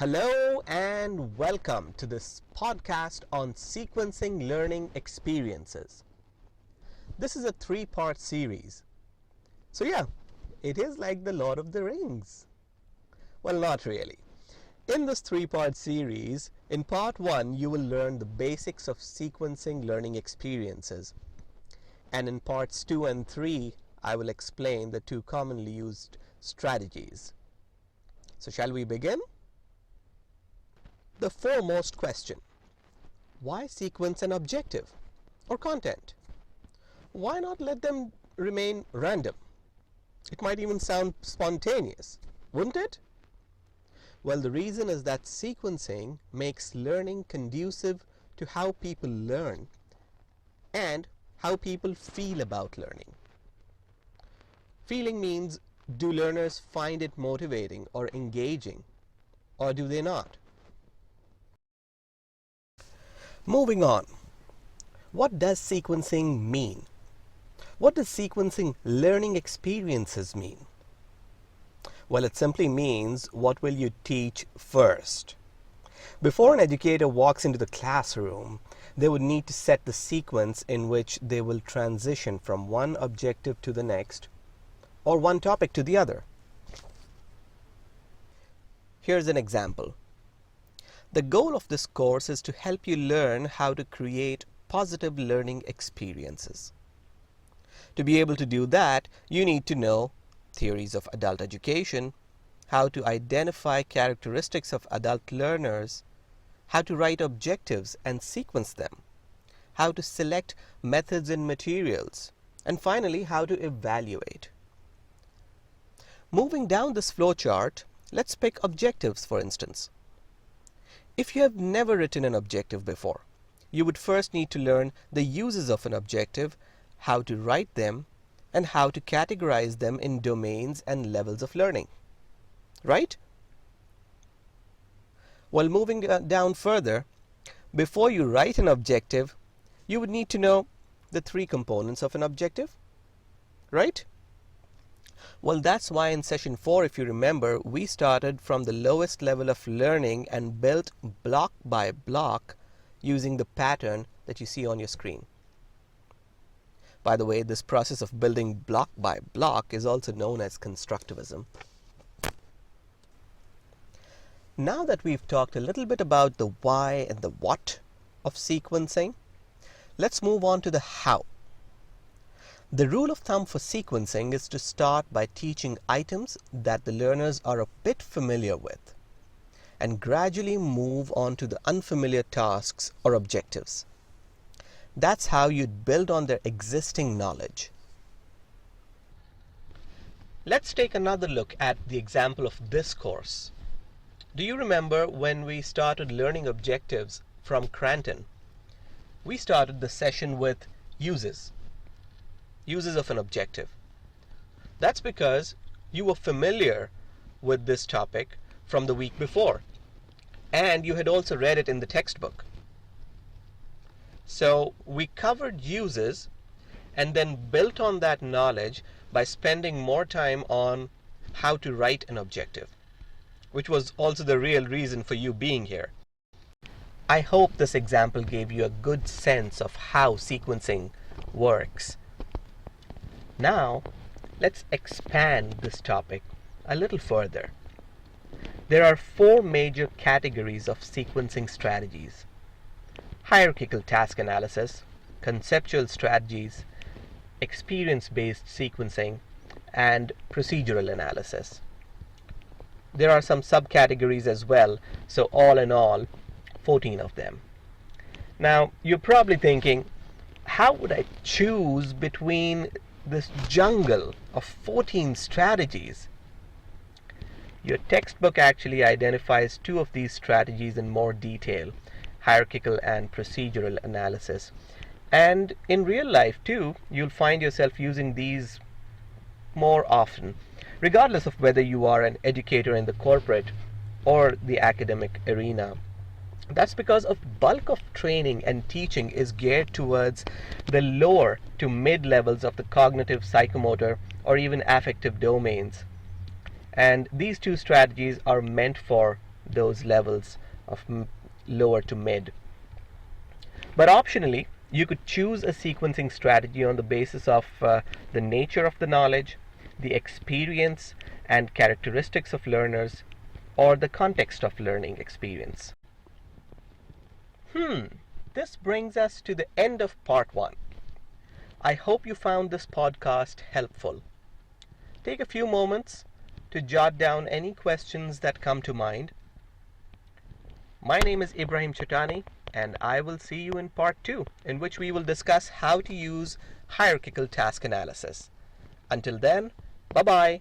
Hello and welcome to this podcast on sequencing learning experiences. This is a three-part series. So yeah, it is like the Lord of the Rings. Well, not really. In this three-part series, in part 1, you will learn the basics of sequencing learning experiences. And in parts 2 and 3, I will explain the two commonly used strategies. So shall we begin? The foremost question: why sequence an objective or content? Why not let them remain random? It might even sound spontaneous, wouldn't it? Well, the reason is that sequencing makes learning conducive to how people learn and how people feel about learning. Feeling means, do learners find it motivating or engaging, or do they not? Moving on, what does sequencing mean? What does sequencing learning experiences mean? Well, it simply means, what will you teach first? Before an educator walks into the classroom, they would need to set the sequence in which they will transition from one objective to the next, or one topic to the other. Here's an example. The goal of this course is to help you learn how to create positive learning experiences. To be able to do that, you need to know theories of adult education, how to identify characteristics of adult learners, how to write objectives and sequence them, how to select methods and materials, and finally, how to evaluate. Moving down this flowchart, let's pick objectives, for instance. If you have never written an objective before, you would first need to learn the uses of an objective, how to write them, and how to categorize them in domains and levels of learning. Right? Well, moving down further, before you write an objective, you would need to know the three components of an objective. Right? Well, that's why in session 4, if you remember, we started from the lowest level of learning and built block by block using the pattern that you see on your screen. By the way, this process of building block by block is also known as constructivism. Now that we've talked a little bit about the why and the what of sequencing, let's move on to the how. The rule of thumb for sequencing is to start by teaching items that the learners are a bit familiar with, and gradually move on to the unfamiliar tasks or objectives. That's how you'd build on their existing knowledge. Let's take another look at the example of this course. Do you remember when we started learning objectives from Cranton? We started the session with uses of an objective. That's because you were familiar with this topic from the week before, and you had also read it in the textbook. So we covered uses and then built on that knowledge by spending more time on how to write an objective, which was also the real reason for you being here. I hope this example gave you a good sense of how sequencing works. Now, let's expand this topic a little further. There are 4 major categories of sequencing strategies: hierarchical task analysis, conceptual strategies, experience-based sequencing, and procedural analysis. There are some subcategories as well, so all in all, 14 of them. Now, you're probably thinking, how would I choose between this jungle of 14 strategies? Your textbook actually identifies 2 of these strategies in more detail: hierarchical and procedural analysis. And in real life too, you'll find yourself using these more often, regardless of whether you are an educator in the corporate or the academic arena. That's because of bulk of training and teaching is geared towards the lower to mid levels of the cognitive, psychomotor, or even affective domains. And these 2 strategies are meant for those levels of lower to mid. But optionally, you could choose a sequencing strategy on the basis of the nature of the knowledge, the experience and characteristics of learners, or the context of learning experience. This brings us to the end of part 1. I hope you found this podcast helpful. Take a few moments to jot down any questions that come to mind. My name is Ibrahim Chitani, and I will see you in part 2, in which we will discuss how to use hierarchical task analysis. Until then, bye-bye.